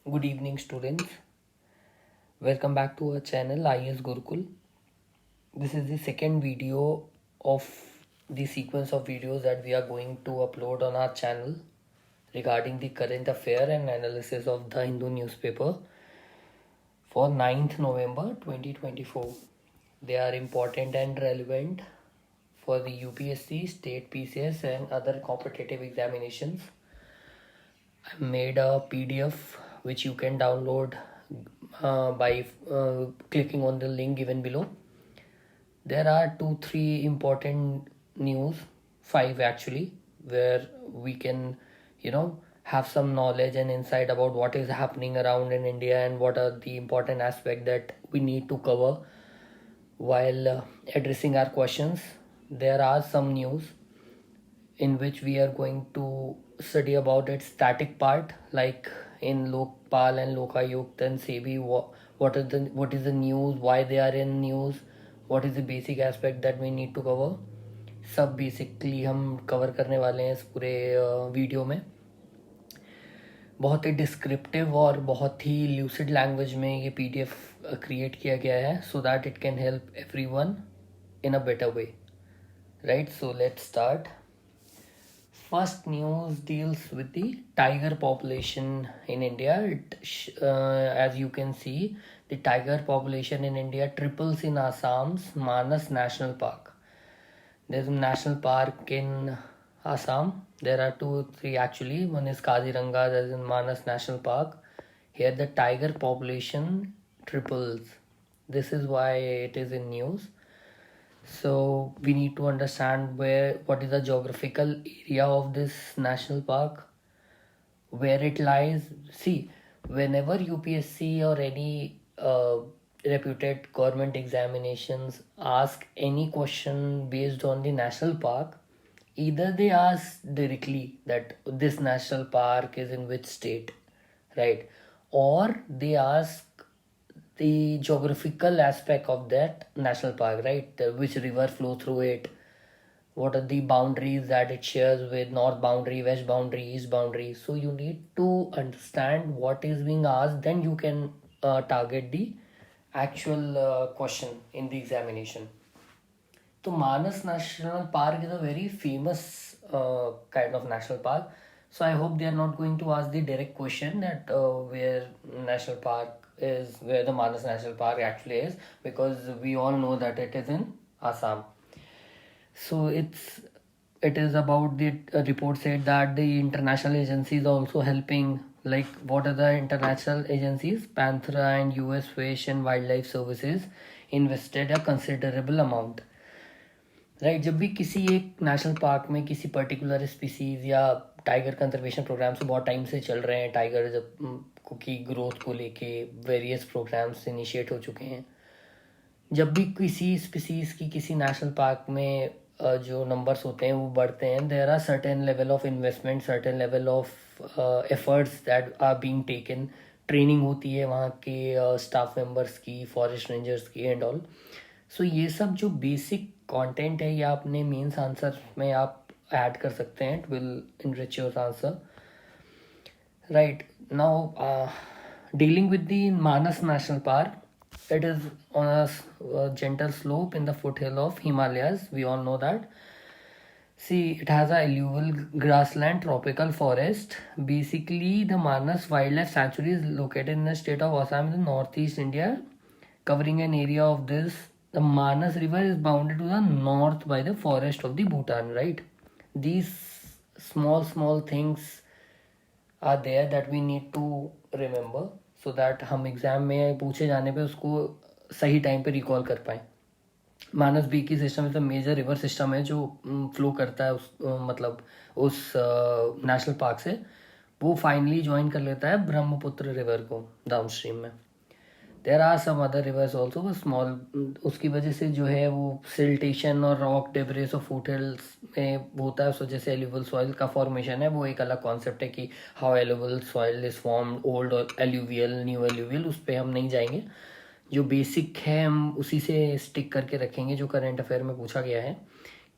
Good evening, students. Welcome back to our channel IS Gurukul. This is the second video of the sequence of videos that we are going to upload on our channel regarding the current affair and analysis of the Hindu newspaper for 9th November 2024. They are important and relevant for the UPSC, state PCS, and other competitive examinations. I made a PDF which you can download by clicking on the link given below. There are 2-3 important news, 5 actually, where we can, have some knowledge and insight about what is happening around in India and what are the important aspects that we need to cover while addressing our questions. There are some news in which we are going to study about its static part, like in Lokpal and Lokayukt and SEBI. What is the news, why they are in news, what is the basic aspect that we need to cover. सब basically हम cover करने वाले हैं इस पूरे video में. बहुत ही descriptive और बहुत ही ल्यूसिड लैंग्वेज में ये PDF क्रिएट किया गया है so that it can help everyone in a better way. Right, so let's start. First news deals with the tiger population in India. As you can see, the tiger population in India triples in Assam's Manas National Park. There's a national park in Assam. There are 2-3 actually. One is Kaziranga, there's in Manas National Park. Here the tiger population triples. This is why it is in news. So we need to understand what is the geographical area of this national park, where it lies. See, whenever UPSC or any reputed government examinations ask any question based on the national park, either they ask directly that this national park is in which state, right? Or they ask the geographical aspect of that national park, right? Which river flow through it, what are the boundaries that it shares with, north boundary, west boundary, east boundary. So you need to understand what is being asked, then you can target the actual question in the examination. So Manas National Park is a very famous kind of national park. So I hope they are not going to ask the direct question that where national park is, where the Manas National Park actually is, because we all know that it is in Assam. So it is about the report said that the international agencies are also helping. Like, what are the international agencies? Panthera and US Fish and Wildlife Services invested a considerable amount. Right, जब भी किसी एक national park में किसी particular species या tiger conservation programme से बहुत time से चल रहे हैं, टाइगर जब की ग्रोथ को लेके वेरियस प्रोग्राम्स इनिशिएट हो चुके हैं. जब भी किसी स्पीसीज की किसी नेशनल पार्क में जो नंबर्स होते हैं वो बढ़ते हैं, there are certain level of investment, certain level of efforts that are being taken. Training होती है वहाँ के स्टाफ मेंबर्स की, फॉरेस्ट रेंजर्स की एंड ऑल. सो ये सब जो बेसिक कंटेंट है ये आपने मेंस आंसर में आप ऐड कर सकते हैं. It will enrich your answer. Right now, dealing with the Manas national park, it is on a gentle slope in the foothill of Himalayas. We all know that. See, it has a alluvial grassland, tropical forest. Basically, the Manas Wildlife Sanctuary is located in the state of Assam in the northeast India, covering an area of this. The Manas River is bounded to the north by the forest of the Bhutan, right? These small things are there that we need to remember, so that हम exam में पूछे जाने पे उसको सही time पे recall कर पाएँ. Manas Beki system is a major river system है जो फ्लो करता है मतलब उस नेशनल पार्क से. वो फाइनली ज्वाइन कर लेता है ब्रह्मपुत्र रिवर को डाउन स्ट्रीम में. There are some other rivers also, वो स्मॉल. उसकी वजह से जो है वो सिल्टेशन और रॉक डेब्रिस और फुट हिल्स में होता है. उस वजह से एल्यूवियल सॉइल का फॉर्मेशन है, वो एक अलग कॉन्सेप्ट है कि how alluvial soil is form, old alluvial, new alluvial. उस पर हम नहीं जाएंगे. जो बेसिक है हम उसी से स्टिक करके रखेंगे जो करंट अफेयर में पूछा गया है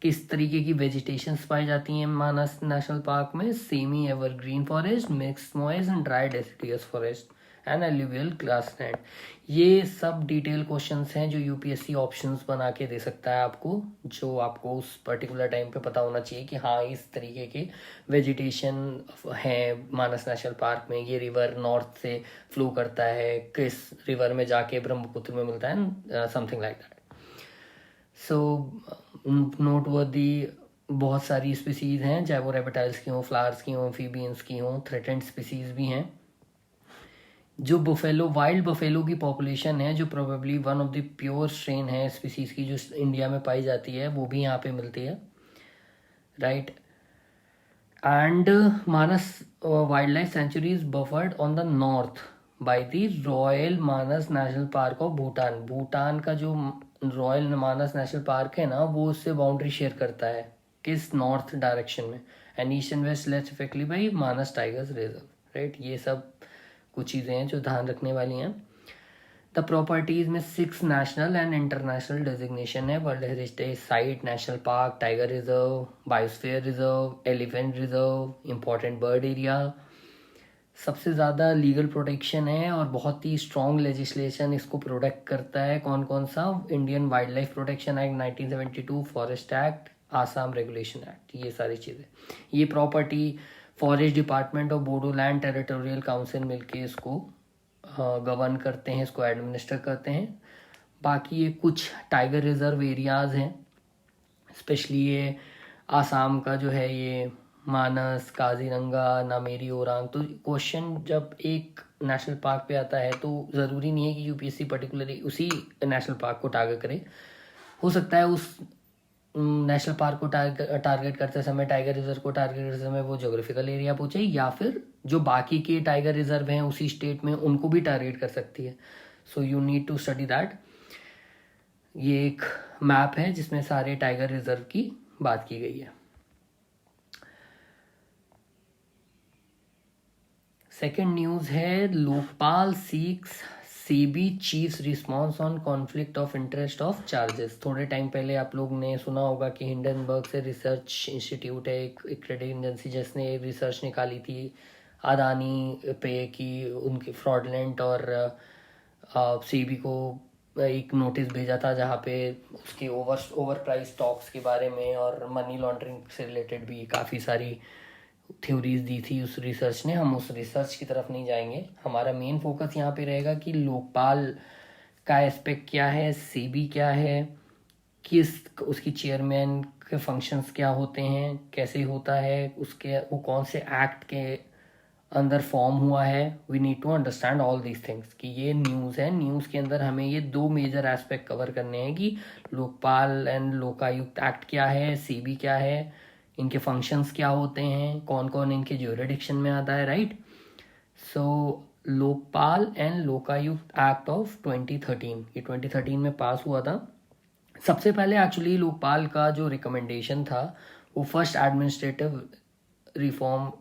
किस तरीके की वेजिटेशंस पाई जाती हैं मानस नेशनल पार्क में? Semi evergreen forest, mixed moist and dry deciduous forest and alluvial grassland. ये सब डिटेल क्वेश्चंस हैं जो यूपीएससी ऑप्शंस बना के दे सकता है आपको, जो आपको उस पर्टिकुलर टाइम पे पता होना चाहिए कि हाँ इस तरीके के वेजिटेशन है मानस नेशनल पार्क में, ये रिवर नॉर्थ से फ्लो करता है, किस रिवर में जाके ब्रह्मपुत्र में मिलता है, something like that. So note वर्दी बहुत सारी स्पीसीज हैं, चाहे वो रेप्टाइल्स की हों, फ्लावर्स की हों, एम्फीबियंस की हों, थ्रेटेंड स्पीसीज भी हैं। जो बफेलो, वाइल्ड बफेलो की पॉपुलेशन है, जो probably one of the pure strain है स्पीसीज की जो इंडिया में पाई जाती है, वो भी यहाँ पे मिलती है, right. And Manas wild life sanctuary is buffered on the north by the royal Manas national park of Bhutan. Bhutan का जो रॉयल मानस नेशनल पार्क है ना, वो उससे बाउंड्री शेयर करता है, किस नॉर्थ डायरेक्शन में, and east and west left effectively by Manas tigers reserve, right. ये सब कुछ चीज़ें हैं जो ध्यान रखने वाली हैं। द प्रॉपर्टीज में 6 नेशनल एंड इंटरनेशनल डेजिग्नेशन है, world heritage site, national park, tiger reserve, biosphere reserve, elephant reserve, important bird area. सबसे ज़्यादा लीगल प्रोटेक्शन है और बहुत ही स्ट्रॉन्ग लेजिस्लेशन इसको प्रोटेक्ट करता है। कौन कौन सा? Indian wild life protection act 1972, forest act, Assam regulation act, ये सारी चीज़ें। ये प्रॉपर्टी फॉरेस्ट डिपार्टमेंट और बोडोलैंड टेरिटोरियल काउंसिल मिलके इसको गवर्न करते हैं, इसको एडमिनिस्टर करते हैं। बाकी ये कुछ टाइगर रिजर्व एरियाज़ हैं, स्पेशली ये आसाम का जो है ये मानस, काजीरंगा, नामेरी, ओरांग। तो क्वेश्चन जब एक नेशनल पार्क पे आता है तो ज़रूरी नहीं है कि यूपीएससी पर्टिकुलरली उसी नेशनल पार्क को टारगेट करे। हो सकता है उस नेशनल पार्क को टारगेट करते समय, टाइगर रिजर्व को टारगेट करते समय वो ज्योग्राफिकल एरिया पूछे, या फिर जो बाकी के टाइगर रिजर्व हैं उसी स्टेट में उनको भी टारगेट कर सकती है। So you need to study that. ये एक मैप है जिसमें सारे टाइगर रिजर्व की बात की गई है। सेकेंड न्यूज़ है, Lokpal seeks SEBI chief's response on conflict of interest of charges. थोड़े टाइम पहले आप लोग ने सुना होगा कि हिंडनबर्ग से रिसर्च इंस्टीट्यूट है, एक क्रेडिट एजेंसी, जिसने एक रिसर्च निकाली थी अदानी पे कि उनके फ्रॉडलेंट, और सेबी को एक नोटिस भेजा था जहाँ पे उसके ओवर प्राइस स्टॉक्स के बारे में और मनी लॉन्ड्रिंग से रिलेटेड भी काफ़ी सारी थ्योरीज दी थी उस रिसर्च ने। हम उस रिसर्च की तरफ नहीं जाएंगे, हमारा मेन फोकस यहाँ पे रहेगा कि लोकपाल का एस्पेक्ट क्या है, सेबी क्या है, किस उसकी चेयरमैन के फंक्शंस क्या होते हैं, कैसे होता है, उसके वो कौन से एक्ट के अंदर फॉर्म हुआ है। We need to understand all these things कि ये न्यूज़ है, न्यूज़ के अंदर हमें ये 2 मेजर एस्पेक्ट कवर करने हैं कि लोकपाल एंड लोकायुक्त एक्ट क्या है, सीबी क्या है, इनके फंक्शंस क्या होते हैं, कौन कौन इनके ज्यूरिडिक्शन में आता है, right. So Lokpal and Lokayukta act of 2013, ये 2013 में पास हुआ था। सबसे पहले एक्चुअली लोकपाल का जो रिकमेंडेशन था वो first administrative reform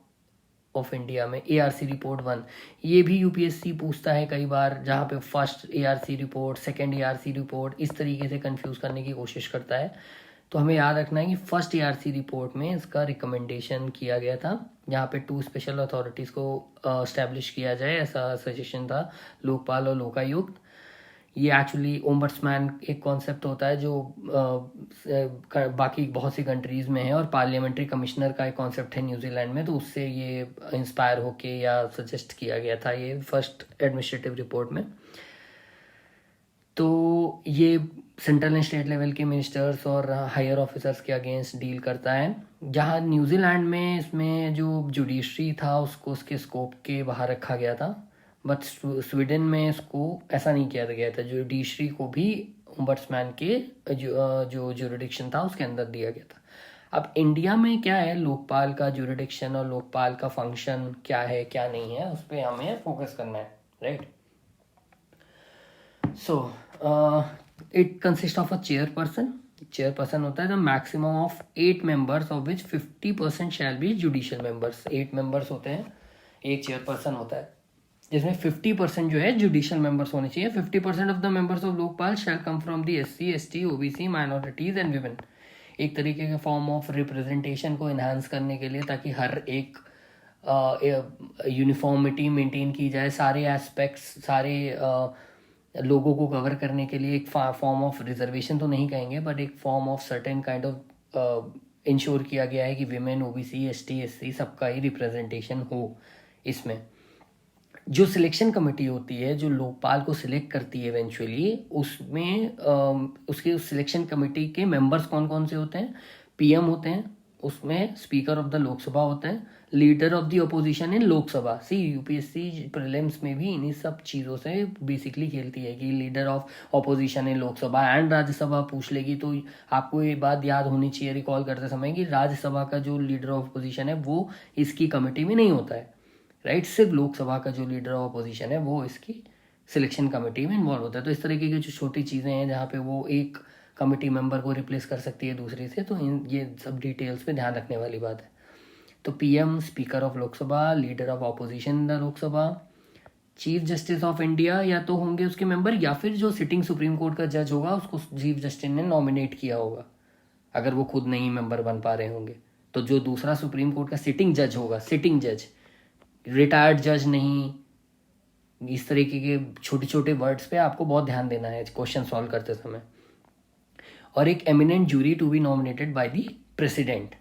of India में एआरसी रिपोर्ट 1, ये भी यूपीएससी पूछता है कई बार, जहाँ पे first ARC report, second ARC report, इस तरीके से कंफ्यूज करने की कोशिश करता है। तो हमें याद रखना है कि फर्स्ट एआरसी रिपोर्ट में इसका रिकमेंडेशन किया गया था, जहाँ पे 2 स्पेशल अथॉरिटीज़ को एस्टेब्लिश किया जाए, ऐसा सजेशन था, लोकपाल और लोकायुक्त। ये एक्चुअली ओम्बड्समैन एक कॉन्सेप्ट होता है जो बाकी बहुत सी कंट्रीज़ में है, और पार्लियामेंट्री कमिश्नर का एक कॉन्सेप्ट है न्यूजीलैंड में, तो उससे ये इंस्पायर होके या सजेस्ट किया गया था ये फर्स्ट एडमिनिस्ट्रेटिव रिपोर्ट में। तो ये सेंट्रल एंड स्टेट लेवल के मिनिस्टर्स और हायर ऑफिसर्स के अगेंस्ट डील करता है, जहाँ न्यूजीलैंड में इसमें जो जुडिशरी था उसको उसके स्कोप के बाहर रखा गया था, बट स्वीडन में इसको ऐसा नहीं किया गया था, जुडिशरी को भी ओम्बड्समैन के जो ज्यूरिडिक्शन था उसके अंदर दिया गया था। अब इंडिया में क्या है, लोकपाल का ज्यूरिडिक्शन और लोकपाल का फंक्शन क्या है क्या नहीं है, उस पर हमें फोकस करना है, right. So it consist of a chairperson होता है, the maximum of 8 members of which 50% shall be judicial members. 8 members होते हैं, एक चेयरपर्सन होता है, जिसमें 50% जो है जुडिशियल मेंबर्स होने चाहिए। 50% of the members of Lokpal shall come from the SC, ST, OBC, minorities and women. एक तरीके के फॉर्म ऑफ रिप्रेजेंटेशन को इन्हांस करने के लिए, ताकि हर एक यूनिफॉर्मिटी मेंटेन की जाए, सारे एस्पेक्ट्स, सारे लोगों को कवर करने के लिए एक फॉर्म ऑफ रिजर्वेशन तो नहीं कहेंगे, बट एक form of certain kind of ensure किया गया है कि विमेन, ओबीसी, एसटी, एससी सबका ही रिप्रेजेंटेशन हो इसमें। जो सिलेक्शन कमेटी होती है जो लोकपाल को सिलेक्ट करती है इवेंचुअली, उसमें उसके उस सिलेक्शन कमेटी के मेंबर्स कौन कौन से होते हैं? पीएम होते हैं, उसमें स्पीकर ऑफ द लोकसभा होते हैं, leader of the opposition in Lok Sabha. See UPSC prelims में भी इन्हीं सब चीज़ों से बेसिकली खेलती है कि leader of opposition in Lok Sabha and Rajya Sabha पूछ लेगी। तो आपको ये बात याद होनी चाहिए रिकॉल करते समय कि राज्यसभा का जो लीडर ऑफ अपोजिशन है वो इसकी कमेटी में नहीं होता है, राइट। सिर्फ लोकसभा का जो लीडर ऑफ अपोजिशन है वो इसकी सिलेक्शन कमेटी में इन्वॉल्व होता है। तो इस तरीके की जो छोटी चीज़ें हैं जहाँ पे वो एक कमेटी मेंबर को रिप्लेस कर सकती है दूसरे से, तो ये सब डिटेल्स पे ध्यान रखने वाली बात है। तो PM, speaker of Lok Sabha, leader of opposition in the Lok Sabha, chief justice of India या तो होंगे उसके मेंबर, या फिर जो सिटिंग सुप्रीम कोर्ट का जज होगा उसको चीफ जस्टिस ने नॉमिनेट किया होगा, अगर वो खुद नहीं मेंबर बन पा रहे होंगे। तो जो दूसरा सुप्रीम कोर्ट का सिटिंग जज होगा, सिटिंग जज, रिटायर्ड जज नहीं। इस तरीके के छोटे छोटे वर्ड्स पे आपको बहुत ध्यान देना है क्वेश्चन सॉल्व करते समय। और एक eminent jury to be nominated by the president,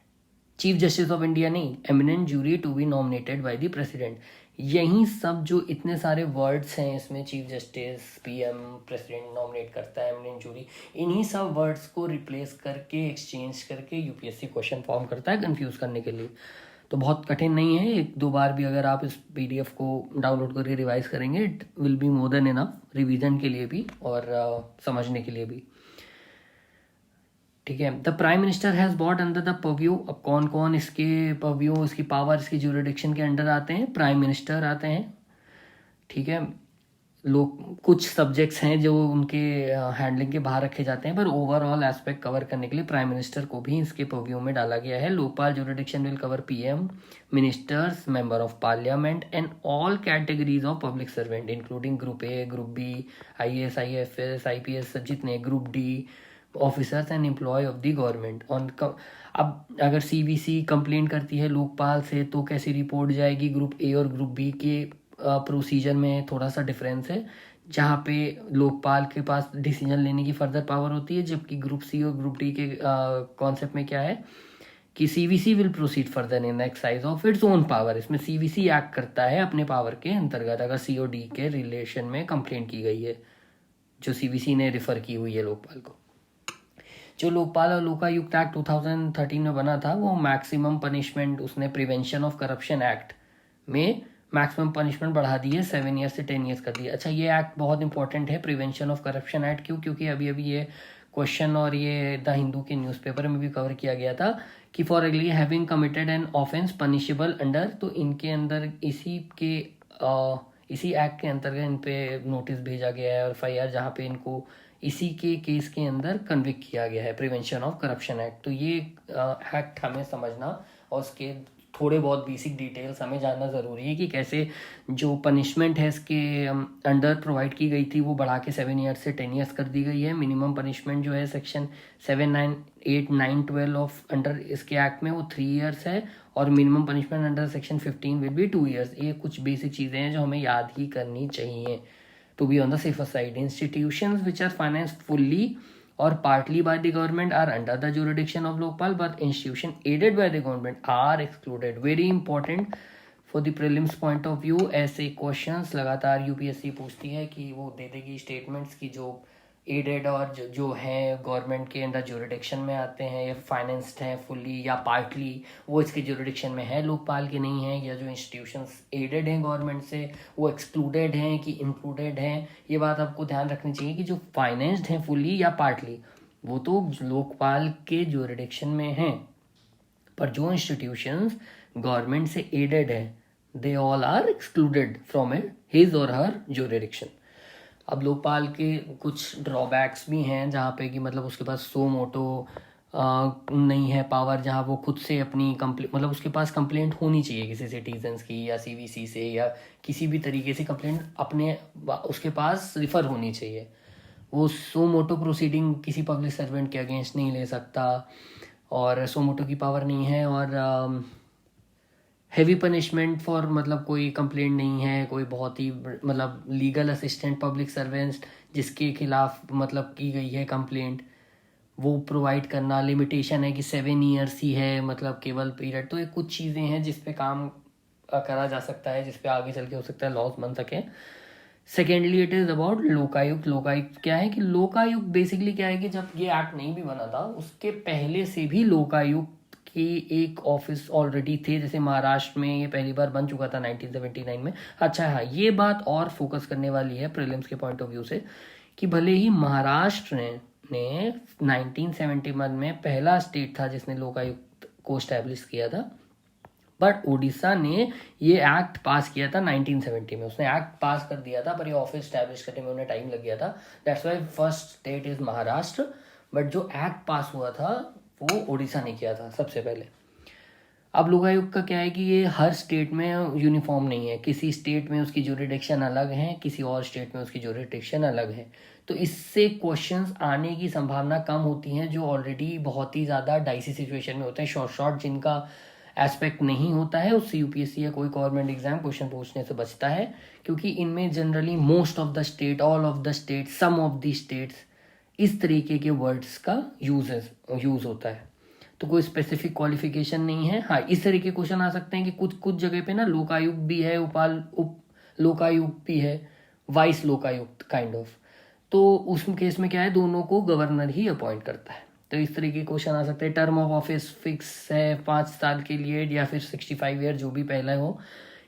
chief justice of India नहीं, eminent jury to be nominated by the president. यही सब जो इतने सारे वर्ड्स हैं इसमें, chief justice, PM, president nominate करता है, एमिनेंट जूरी, इन्हीं सब वर्ड्स को रिप्लेस करके, एक्सचेंज करके यूपीएससी क्वेश्चन फॉर्म करता है कंफ्यूज करने के लिए। तो बहुत कठिन नहीं है, एक दो बार भी अगर आप इस पीडीएफ को डाउनलोड करके रिवाइज करेंगे, it will be more than enough revision के लिए भी और समझने के लिए भी, ठीक है। The prime minister has bot under the purview. अब कौन कौन इसके परव्यू, इसकी पावर, इसकी ज्यूरिडिक्शन के अंडर आते हैं? प्राइम मिनिस्टर आते हैं, ठीक है। लोग कुछ सब्जेक्ट्स हैं जो उनके हैंडलिंग के बाहर रखे जाते हैं, पर ओवरऑल एस्पेक्ट कवर करने के लिए प्राइम मिनिस्टर को भी इसके परव्यू में डाला गया है। Lokpal jurisdiction will cover PM, ministers, member of parliament and all categories of public servant including group A, group B, IAS, IFS, IPS, जितने, group D officers and employ of the government on. अब अगर CVC complaint करती है लोकपाल से तो कैसी report जाएगी? Group A और ग्रुप बी के प्रोसीजर में थोड़ा सा डिफरेंस है, जहाँ पे लोकपाल के पास डिसीजन लेने की फर्दर पावर होती है, जबकि ग्रुप सी और ग्रुप डी के कॉन्सेप्ट में क्या है कि CVC will proceed further in the exercise of its own power. इसमें सीवीसी एक्ट करता है अपने पावर के अंतर्गत अगर सी और डी के रिलेशन में कंप्लेंट की गई है, जो सीवीसी ने रिफर की हुई है लोकपाल को। जो लोकपाल और लोकायुक्त एक्ट 2013 में बना था वो मैक्सिमम पनिशमेंट, उसने प्रिवेंशन ऑफ करप्शन एक्ट में मैक्सिमम पनिशमेंट बढ़ा दी है, 7 ईयर्स से 10 ईयर्स कर दिया। अच्छा, ये एक्ट बहुत इंपॉर्टेंट है, प्रिवेंशन ऑफ करप्शन एक्ट। क्यों? क्योंकि अभी अभी ये क्वेश्चन और ये द हिंदू के न्यूज़पेपर में भी कवर किया गया था कि for example having committed an offence punishable under, तो इनके अंदर इसी एक्ट के अंतर्गत इन पे नोटिस भेजा गया है और FIR जहाँ पे इनको इसी के केस के अंदर कन्विक्ट किया गया है, प्रिवेंशन ऑफ करप्शन एक्ट। तो ये एक्ट हमें समझना और उसके थोड़े बहुत बेसिक डिटेल्स हमें जानना ज़रूरी है कि कैसे जो पनिशमेंट है इसके अंडर प्रोवाइड की गई थी वो बढ़ा के 7 ईयर्स से 10 ईयर्स कर दी गई है। मिनिमम पनिशमेंट जो है सेक्शन 7, 9, 8, 9, 12 ऑफ अंडर इसके एक्ट में वो 3 ईयर्स है और minimum punishment under section 15 will be 2 years. ये कुछ बेसिक चीज़ें हैं जो हमें याद ही करनी चाहिए to be on the safer side. Institutions which are financed fully or partly by the government are under the jurisdiction of Lokpal, but institutions aided by the government are excluded. Very important for the prelims point of view. ऐसे questions लगातार UPSC पूछती है कि वो दे देगी statements की जो added और जो हैं गवर्नमेंट के अंडर ज्यूरिडिक्शन में आते हैं या फाइनेंस्ड हैं फुल्ली या पार्टली, वो इसके ज्यूरिडिक्शन में है, लोकपाल के नहीं है, या जो इंस्टीट्यूशंस एडेड हैं गवर्नमेंट से वो एक्सक्लूडेड हैं कि इंक्लूडेड हैं। ये बात आपको ध्यान रखनी चाहिए कि जो फाइनेंस्ड हैं फुल्ली या पार्टली वो तो लोकपाल के ज्यूरिडिक्शन में हैं, पर जो इंस्टीट्यूशंस गवर्नमेंट से एडेड है they all are excluded from his or her jurisdiction. अब लोकपाल के कुछ ड्रॉबैक्स भी हैं जहाँ पे कि मतलब उसके पास सो मोटो नहीं है पावर, जहाँ वो खुद से अपनी मतलब उसके पास कंप्लेंट होनी चाहिए किसी सिटीजन्स की या सीवीसी से या किसी भी तरीके से कंप्लेंट अपने उसके पास रिफ़र होनी चाहिए, वो सो मोटो प्रोसीडिंग किसी पब्लिक सर्वेंट के अगेंस्ट नहीं ले सकता, और सो मोटो की पावर नहीं है, और हैवी पनिशमेंट फॉर मतलब कोई कंप्लेंट नहीं है, कोई बहुत ही मतलब लीगल असिस्टेंट पब्लिक सर्वेंट्स जिसके खिलाफ मतलब की गई है कंप्लेंट, वो प्रोवाइड करना। लिमिटेशन है कि 7 ईयर्स ही है मतलब केवल पीरियड। तो ये कुछ चीज़ें हैं जिस पे काम करा जा सकता है, जिस पे आगे चल के हो सकता है लॉज बन सके। Secondly it is about Lokayukta. Lokayukta क्या है कि लोकायुक्त बेसिकली क्या है कि जब ये एक्ट नहीं भी बना था उसके पहले से भी लोकायुक्त की एक ऑफिस ऑलरेडी थे। जैसे महाराष्ट्र में ये पहली बार बन चुका था 1979 में। अच्छा हाँ, ये बात और फोकस करने वाली है प्रीलिम्स के पॉइंट ऑफ व्यू से कि भले ही महाराष्ट्र ने 1971 में पहला स्टेट था जिसने लोकायुक्त को स्टैब्लिश किया था, बट उड़ीसा ने ये एक्ट पास किया था 1970 में। उसने एक्ट पास कर दिया था पर ये ऑफिस स्टैब्लिश करने में उन्हें टाइम लग गया था। That's why first state is Maharashtra, but जो एक्ट पास हुआ था वो उड़ीसा ने किया था सबसे पहले। अब लोकायुक्त का क्या है कि ये हर स्टेट में यूनिफॉर्म नहीं है। किसी स्टेट में उसकी ज्यूरिडिक्शन अलग है, किसी और स्टेट में उसकी ज्यूरिडिक्शन अलग है। तो इससे क्वेश्चंस आने की संभावना कम होती हैं जो ऑलरेडी बहुत ही ज़्यादा डाइसी सिचुएशन में होते हैं। शॉर्ट जिनका एस्पेक्ट नहीं होता है उससे यूपीएससी या कोई गवर्नमेंट एग्जाम क्वेश्चन पूछने से बचता है, क्योंकि इनमें generally most of the state, all of the state, some of the states, इस तरीके के वर्ड्स का यूज होता है। तो कोई स्पेसिफिक क्वालिफिकेशन नहीं है। हाँ, इस तरह के क्वेश्चन आ सकते हैं कि कुछ जगह पे ना लोकायुक्त भी है, उप लोकायुक्त भी है, वाइस लोकायुक्त काइंड ऑफ। तो उस केस में क्या है, दोनों को गवर्नर ही अपॉइंट करता है। तो इस तरह के क्वेश्चन आ सकते हैं। टर्म ऑफ ऑफिस फिक्स है 5 साल के लिए या फिर 65 ईयर, जो भी पहला हो।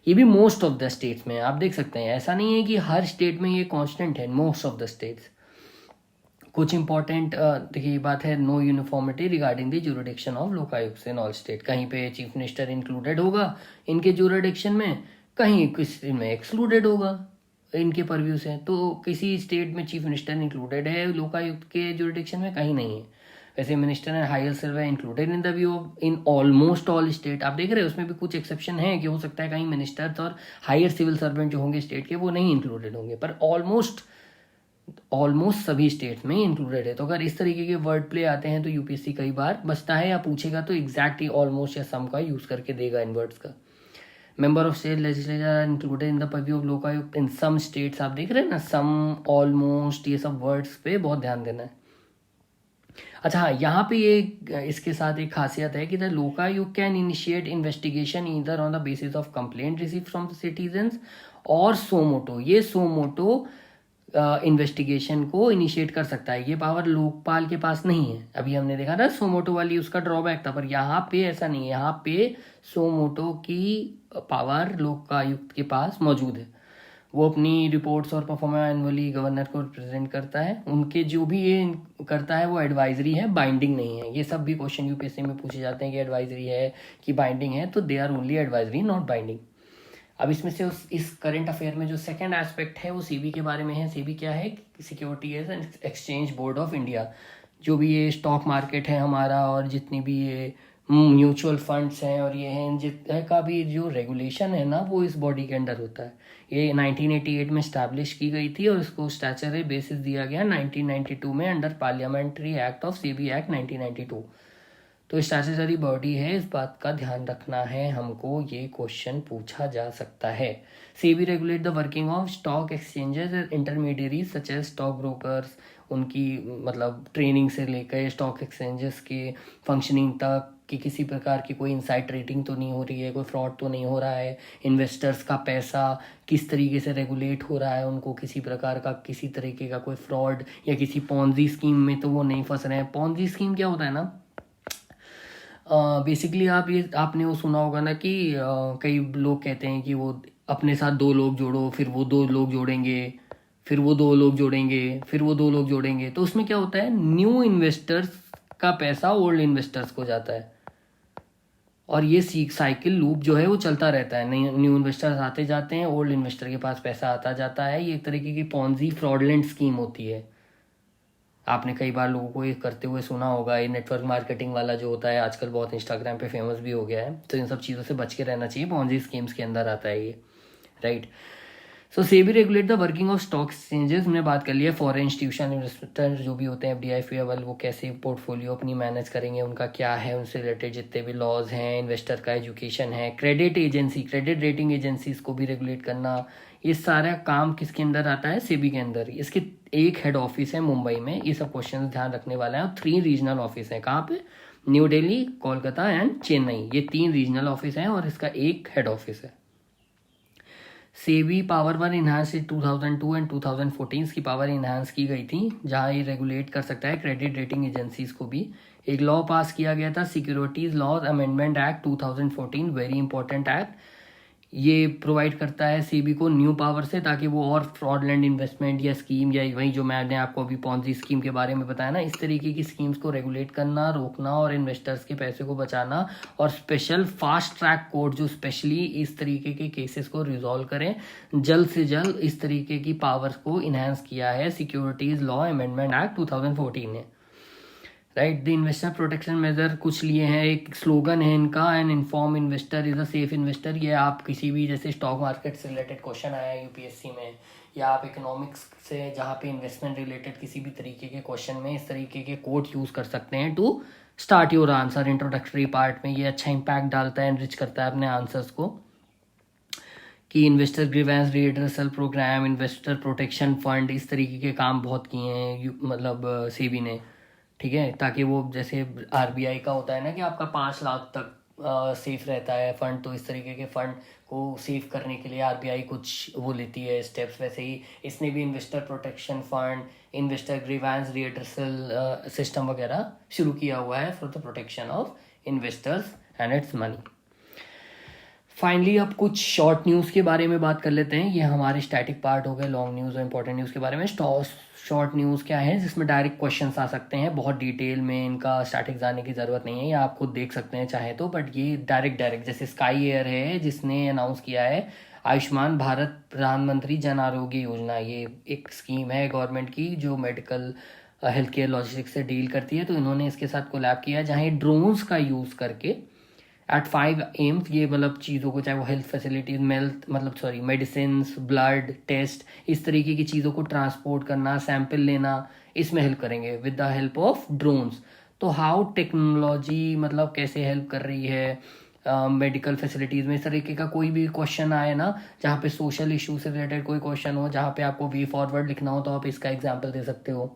ये भी मोस्ट ऑफ द स्टेट्स में आप देख सकते हैं। ऐसा नहीं है कि हर स्टेट में ये कांस्टेंट है, मोस्ट ऑफ द स्टेट्स। कुछ इंपॉर्टेंट देखिए बात है, no uniformity regarding the jurisdiction of Lokayukta in all state. कहीं पे चीफ मिनिस्टर इंक्लूडेड होगा इनके ज्यूरिडिक्शन में, कहीं किसी में एक्सक्लूडेड होगा इनके परव्यू से। तो किसी स्टेट में चीफ मिनिस्टर इंक्लूडेड है लोकायुक्त के ज्यूरिडिक्शन में, कहीं नहीं है। वैसे minister and higher civil included in the view in almost all state. आप देख रहे हैं उसमें भी कुछ एक्सेप्शन है कि हो सकता है कहीं मिनिस्टर्स और हायर सिविल सर्वेंट जो होंगे स्टेट के वो नहीं इंक्लूडेड होंगे, पर ऑलमोस्ट सभी स्टेट्स में इंक्लूडेड है। तो अगर इस तरीके के वर्ड प्ले आते हैं तो यूपीएससी कई बार बचता है, या पूछेगा तो एग्जैक्टली ऑलमोस्ट या सम का यूज करके देगा इन वर्ड्स का। Member of state legislature are included in the purview of Lokayukta in some states. आप देख रहे हैं ना, सम, ऑलमोस्ट, ये सब वर्ड्स पे बहुत ध्यान देना है। अच्छा हाँ, यहाँ पे ये इसके साथ एक खासियत है कि the Lokayukta can initiate investigation either on the basis of complaint receive from citizens और सोमोटो। ये सोमोटो इन्वेस्टिगेशन को इनिशिएट कर सकता है। ये पावर लोकपाल के पास नहीं है। अभी हमने देखा था सोमोटो वाली उसका ड्रॉबैक था, पर यहाँ पे ऐसा नहीं है। यहाँ पे सोमोटो की पावर लोकायुक्त के पास मौजूद है। वो अपनी रिपोर्ट्स और परफॉर्मेंस एनुअली गवर्नर को रिप्रेजेंट करता है। उनके जो भी ये करता है वो एडवाइजरी है, बाइंडिंग नहीं है। ये सब भी क्वेश्चन यूपीएससी में पूछे जाते हैं कि एडवाइजरी है कि बाइंडिंग है, तो they are only advisory, not binding. अब इसमें से इस करंट अफेयर में जो सेकंड एस्पेक्ट है वो सीबी के बारे में है। सीबी क्या है? Securities and exchange board of India. जो भी ये स्टॉक मार्केट है हमारा और जितनी भी ये म्यूचुअल फंड्स हैं और ये हैं, जितने का भी जो रेगुलेशन है ना वो इस बॉडी के अंडर होता है। ये 1988 में स्टैब्लिश की गई थी और इसको स्टैचुटरी बेसिस दिया गया 1992 में under parliamentary act of CB act 1992। तो स्टैट्यूटरी बॉडी है, इस बात का ध्यान रखना है हमको, ये क्वेश्चन पूछा जा सकता है। SEBI regulate the working of stock exchanges and intermediaries such as stock brokers. उनकी मतलब ट्रेनिंग से लेकर स्टॉक एक्सचेंजेस के फंक्शनिंग तक कि किसी प्रकार की कोई इनसाइड ट्रेडिंग तो नहीं हो रही है, कोई फ्रॉड तो नहीं हो रहा है, इन्वेस्टर्स का पैसा किस तरीके से रेगुलेट हो रहा है, उनको किसी प्रकार का किसी तरीके का कोई फ्रॉड या किसी पॉन्जी स्कीम में तो वो नहीं फंस रहे हैं। पॉन्जी स्कीम क्या होता है ना, बेसिकली आपने वो सुना होगा ना कि कई लोग कहते हैं कि वो अपने साथ 2 लोग जोड़ो, फिर वो 2 लोग जोड़ेंगे, फिर वो 2 लोग जोड़ेंगे, फिर वो 2 लोग जोड़ेंगे। तो उसमें क्या होता है, न्यू इन्वेस्टर्स का पैसा ओल्ड इन्वेस्टर्स को जाता है और ये साइकिल लूप जो है वो चलता रहता है। न्यू इन्वेस्टर्स आते जाते हैं, ओल्ड इन्वेस्टर के पास पैसा आता जाता है। ये एक तरीके की पॉन्जी फ्रॉडलेंट स्कीम होती है। आपने कई बार लोगों को ये करते हुए सुना होगा। ये नेटवर्क मार्केटिंग वाला जो होता है आजकल बहुत इंस्टाग्राम पे फेमस भी हो गया है। तो इन सब चीज़ों से बच के रहना चाहिए, पॉन्जी स्कीम्स के अंदर आता है ये, right. So SEBI regulate the working of stock exchanges, हमने बात कर लिया। फॉरेन इंस्टीट्यूशन इन्वेस्टर जो भी होते हैं FDI वाले, वो कैसे पोर्टफोलियो अपनी मैनेज करेंगे, उनका क्या है, उनसे रिलेटेड जितने भी लॉज हैं, इन्वेस्टर का एजुकेशन है। Credit agency, credit rating agencies को भी रेगुलेट करना, ये सारा काम किसके अंदर आता है? सेबी के अंदर। इसके एक हेड ऑफिस है मुंबई में, ये सब क्वेश्चन ध्यान रखने वाला है। और 3 रीजनल ऑफिस है, कहाँ पे? न्यू दिल्ली, कोलकाता एंड चेन्नई, ये 3 रीजनल ऑफिस हैं और इसका एक हेड ऑफिस है। SEBI power one enhance 2002 and 2014 की पावर इन्हांस की गई थी, जहां ये रेगुलेट कर सकता है क्रेडिट रेटिंग एजेंसीज को भी। एक लॉ पास किया गया था, securities laws amendment act 2014, very important act. ये प्रोवाइड करता है सेबी को न्यू पावर से, ताकि वो और फ्रॉडलेंड इन्वेस्टमेंट या स्कीम, या वही जो मैंने आपको अभी पॉन्जी स्कीम के बारे में बताया ना, इस तरीके की स्कीम्स को रेगुलेट करना, रोकना और इन्वेस्टर्स के पैसे को बचाना, और स्पेशल फास्ट ट्रैक कोर्ट जो स्पेशली इस तरीके के केसेस को रिजॉल्व करें जल्द से जल्द, इस तरीके की पावर्स को इन्हांस किया है सिक्योरिटीज लॉ अमेंडमेंट एक्ट 2014 ने। Right, the investor protection measure कुछ लिए हैं, एक स्लोगन है इनका, an inform investor is a safe investor. ये आप किसी भी, जैसे स्टॉक मार्केट से रिलेटेड क्वेश्चन आया यूपीएससी में, या आप इकोनॉमिक्स से जहाँ पे इन्वेस्टमेंट रिलेटेड किसी भी तरीके के क्वेश्चन में इस तरीके के कोड यूज कर सकते हैं to start your answer. Introductory part में ये अच्छा इंपैक्ट डालता है, एनरिच करता है अपने आंसर्स को, कि investor grievance redressal program, investor protection fund, इस तरीके के काम बहुत किए हैं मतलब सेबी ने। ठीक है, ताकि वो जैसे RBI का होता है ना कि आपका 5 लाख तक सेफ रहता है फंड, तो इस तरीके के फंड को सेव करने के लिए RBI कुछ वो लेती है स्टेप्स, वैसे ही इसने भी investor protection fund, investor grievance redressal system वगैरह शुरू किया हुआ है for the protection of investors and it's money. Finally अब कुछ शॉर्ट न्यूज़ के बारे में बात कर लेते हैं। ये हमारे स्टैटिक पार्ट हो गए, लॉन्ग न्यूज़ और इंपॉर्टेंट न्यूज़ के बारे में। शॉर्ट न्यूज़ क्या है, जिसमें डायरेक्ट क्वेश्चंस आ सकते हैं, बहुत डिटेल में इनका स्टैटिक जाने की ज़रूरत नहीं है, ये आप खुद देख सकते हैं चाहे तो। बट ये डायरेक्ट जैसे स्काई एयर है जिसने अनाउंस किया है आयुष्मान भारत प्रधानमंत्री जन आरोग्य योजना, ये एक स्कीम है गवर्नमेंट की जो मेडिकल हेल्थ केयर लॉजिस्टिक्स से डील करती है। तो इन्होंने इसके साथ कोलैब किया है, जहाँ ये ड्रोन्स का यूज़ करके एट 5 AM ये मतलब चीज़ों को, चाहे वो health facilities medicine, blood test, इस तरीके की चीज़ों को ट्रांसपोर्ट करना, सैंपल लेना, इसमें हेल्प करेंगे with the help of drones. तो हाउ टेक्नोलॉजी मतलब कैसे हेल्प कर रही है मेडिकल फैसिलिटीज़ में। इस तरीके का कोई भी क्वेश्चन आए ना, जहाँ पे सोशल इशू से रिलेटेड कोई क्वेश्चन हो, जहाँ पे आपको वे फॉरवर्ड लिखना हो, तो आप इसका एग्जाम्पल दे सकते हो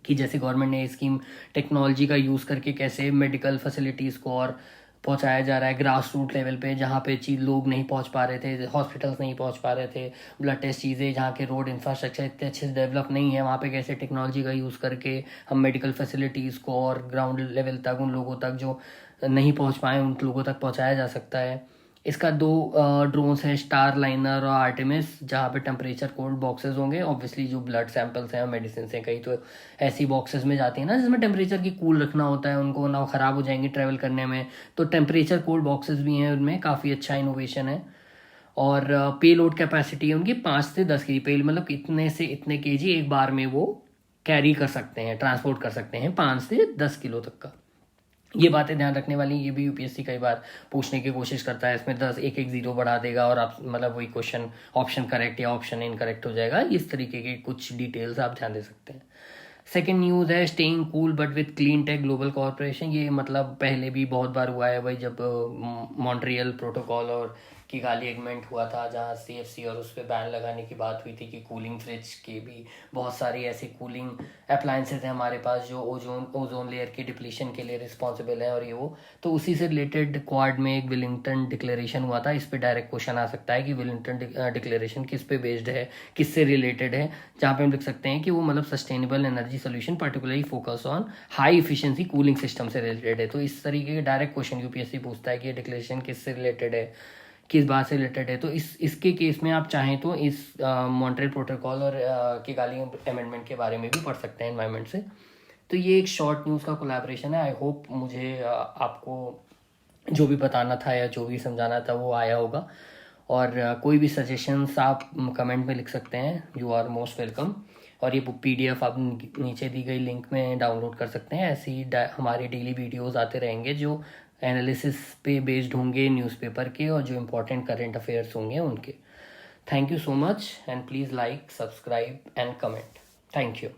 कि जैसे गवर्नमेंट ने स्कीम टेक्नोलॉजी का यूज़ करके कैसे मेडिकल फैसिलिटीज़ को और पहुंचाया जा रहा है ग्रास रूट लेवल पे, जहाँ पे चीज़ लोग नहीं पहुंच पा रहे थे, हॉस्पिटल्स नहीं पहुंच पा रहे थे, ब्लड टेस्ट चीज़ें, जहाँ के रोड इंफ्रास्ट्रक्चर इतने अच्छे से डेवलप नहीं है, वहाँ पे कैसे टेक्नोलॉजी का यूज़ करके हम मेडिकल फैसिलिटीज़ को और ग्राउंड लेवल तक उन लोगों तक जो नहीं पहुँच पाए उन लोगों तक पहुँचाया जा सकता है। इसका 2 ड्रोन्स हैं, स्टार लाइनर और आर्टेमिस, जहाँ पे टेम्परेचर कोल्ड बॉक्सेस होंगे। ऑब्वियसली जो ब्लड सैंपल्स हैं और मेडिसिन हैं, कई तो ऐसी बॉक्सेस में जाती हैं ना जिसमें टेम्परेचर की कूल रखना होता है, उनको ना ख़राब हो जाएंगी ट्रैवल करने में, तो टेम्परेचर कोल्ड बॉक्सेस भी हैं उनमें, काफ़ी अच्छा इनोवेशन है। और पे लोड कैपेसिटी है उनकी 5 से 10 kg, पे मतलब इतने से इतने kg एक बार में वो कैरी कर सकते हैं, ट्रांसपोर्ट कर सकते हैं 5 से 10 किलो तक का। ये बातें ध्यान रखने वाली, ये भी यूपीएससी कई बार पूछने की कोशिश करता है, इसमें 10 एक 0 बढ़ा देगा और आप मतलब वही क्वेश्चन ऑप्शन करेक्ट या ऑप्शन इनकरेक्ट हो जाएगा। इस तरीके के कुछ डिटेल्स आप ध्यान दे सकते हैं। सेकेंड न्यूज़ है staying cool but with clean tech global corporation. ये मतलब पहले भी बहुत बार हुआ है भाई, जब मॉन्ट्रियल प्रोटोकॉल और किगाली एग्रीमेंट हुआ था, जहाँ CFC और उस पर बैन लगाने की बात हुई थी कि कूलिंग फ्रिज के भी बहुत सारी ऐसी कूलिंग अप्लायंसेज हैं हमारे पास जो ओजोन लेयर के डिप्लीशन के लिए रिस्पॉन्सिबल है, और ये वो तो उसी से रिलेटेड क्वाड में एक विलिंगटन डिक्लेरेशन हुआ था। इस पर डायरेक्ट क्वेश्चन आ सकता है कि विलिंगटन डिक्लेरेशन किस पे बेस्ड है, किससे रिलेटेड है, जहाँ पे हम लिख सकते हैं कि वो मतलब sustainable energy solution particularly focus on high efficiency cooling system से रिलेटेड है। तो इस तरीके के डायरेक्ट क्वेश्चन यूपीएससी पूछता है कि ये डिक्लेरेशन किससे रिलेटेड है, किस बात से रिलेटेड है। तो इसके केस में आप चाहें तो इस मॉन्ट्रियल प्रोटोकॉल और किगाली अमेंडमेंट के बारे में भी पढ़ सकते हैं एनवायरनमेंट से। तो ये एक शॉर्ट न्यूज़ का कोलैबोरेशन है। आई होप मुझे आपको जो भी बताना था या जो भी समझाना था वो आया होगा। और कोई भी सजेशंस आप कमेंट में लिख सकते हैं, यू आर मोस्ट वेलकम। और ये PDF आप नीचे दी गई लिंक में डाउनलोड कर सकते हैं। ऐसे ही हमारे डेली वीडियोस आते रहेंगे जो एनालिसिस पे बेस्ड होंगे न्यूज़पेपर के, और जो इम्पोर्टेंट करंट अफेयर्स होंगे उनके। Thank you so much, and please like, subscribe, and comment. Thank you.